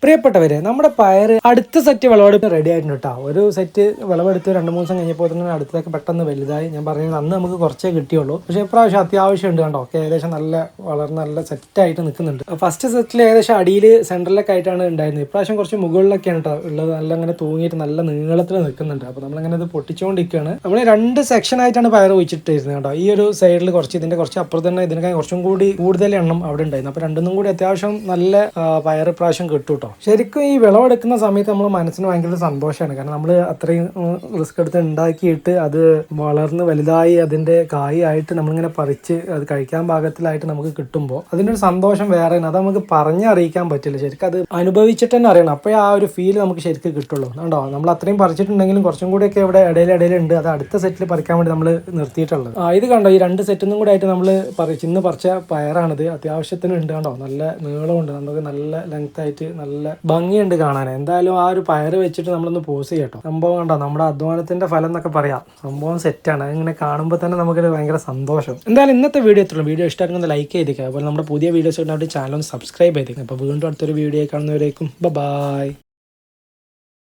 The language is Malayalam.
പ്രിയപ്പെട്ടവരെ, നമ്മുടെ പയർ അടുത്ത സെറ്റ് വിളവെടുപ്പ് റെഡി ആയിട്ടുണ്ട് കേട്ടോ. ഒരു സെറ്റ് വിളവെടുത്ത് 2-3 ദിവസം കഴിഞ്ഞപ്പോൾ തന്നെ അടുത്തൊക്കെ പെട്ടെന്ന് വലുതായി. ഞാൻ പറഞ്ഞത് അന്ന് നമുക്ക് കുറച്ചേ കിട്ടിയുള്ളൂ. പക്ഷേ ഇപ്രാവശ്യം അത്യാവശ്യം ഉണ്ട് കണ്ടോ. ഏകദേശം നല്ല വളർന്ന് നല്ല സെറ്റായിട്ട് നിൽക്കുന്നുണ്ട്. ഫസ്റ്റ് സെറ്റിൽ ഏകദേശം അടിയിൽ സെൻറ്ററിലൊക്കെ ആയിട്ടാണ് ഉണ്ടായിരുന്നത്. ഇപ്രാവശ്യം കുറച്ച് മുകളിലൊക്കെയാണ് കേട്ടോ ഉള്ളത്. നല്ല അങ്ങനെ തൂങ്ങിയിട്ട് നല്ല നീളത്തിൽ നിൽക്കുന്നുണ്ട്. അപ്പോൾ നമ്മളങ്ങനെ ഇത് പൊട്ടിച്ചുകൊണ്ടിരിക്കുകയാണ്. നമ്മൾ 2 സെക്ഷനായിട്ടാണ് പയർ വെച്ചിട്ടിരുന്നത് കേട്ടോ. ഈ ഒരു സൈഡിൽ കുറച്ച്, ഇതിൻ്റെ കുറച്ച് അപ്പുറത്ത് തന്നെ ഇതിനൊക്കെ കുറച്ചും കൂടി കൂടുതൽ എണ്ണം അവിടെ ഉണ്ടായിരുന്നു. അപ്പോൾ രണ്ടും കൂടി അത്യാവശ്യം നല്ല പയർ ഇപ്രാവശ്യം കിട്ടും കേട്ടോ. ശരിക്കും ഈ വിളവെടുക്കുന്ന സമയത്ത് നമ്മൾ മനസ്സിന് ഭയങ്കര സന്തോഷമാണ്. കാരണം നമ്മൾ അത്രയും റിസ്ക് എടുത്ത് ഉണ്ടാക്കിയിട്ട് അത് വളർന്ന് വലുതായി അതിൻ്റെ കായായിട്ട് നമ്മളിങ്ങനെ പറിച്ച് അത് കഴിക്കാൻ പാകത്തിലായിട്ട് നമുക്ക് കിട്ടുമ്പോൾ അതിൻ്റെ ഒരു സന്തോഷം വേറെയാണ്. അത് നമുക്ക് പറഞ്ഞറിയിക്കാൻ പറ്റില്ല. ശരിക്കും അത് അനുഭവിച്ചിട്ട് തന്നെ അറിയണം. അപ്പോഴേ ആ ഒരു ഫീൽ നമുക്ക് ശരിക്കും കിട്ടുള്ളൂ. കണ്ടോ, നമ്മൾ അത്രയും പറിച്ചിട്ടുണ്ടെങ്കിലും കുറച്ചും കൂടിയൊക്കെ ഇവിടെ ഇടയിലുണ്ട്. അത് അടുത്ത സെറ്റിൽ പറിക്കാൻ വേണ്ടി നമ്മൾ നിർത്തിയിട്ടുള്ളത്. ഇത് കണ്ടോ, ഈ 2 സെറ്റിനും കൂടെ ആയിട്ട് നമ്മൾ ഇന്ന് പറിച്ച പയറാണിത്. അത്യാവശ്യത്തിന് ഉണ്ട് കണ്ടോ, നല്ല നീളമുണ്ട്, നമുക്ക് നല്ല ലെങ്ത് ആയിട്ട് നല്ല ഭംഗിയുണ്ട് കാണാൻ. എന്തായാലും ആ ഒരു പയർ വെച്ചിട്ട് നമ്മളൊന്ന് പോസ് ചെയ്യട്ടോ. സംഭവം കണ്ടോ, നമ്മുടെ അധ്വാനത്തിന്റെ ഫലം എന്നൊക്കെ പറയാം. സംഭവം സെറ്റാണ്. അതിങ്ങനെ കാണുമ്പോൾ തന്നെ നമുക്കൊരു ഭയങ്കര സന്തോഷം. എന്തായാലും ഇന്നത്തെ വീഡിയോ എത്തുള്ളൂ. വീഡിയോ ഇഷ്ടമാക്കുന്നത് ലൈക്ക് ചെയ്തേക്കുക. അതുപോലെ നമ്മുടെ പുതിയ വീഡിയോസ് ഉണ്ടായിട്ട് ചാനൽ ഒന്ന് സബ്സ്ക്രൈബ് ചെയ്തേക്കുക. അപ്പോൾ വീണ്ടും അടുത്തൊരു വീഡിയോ കാണുന്നവരേക്കും ബൈ.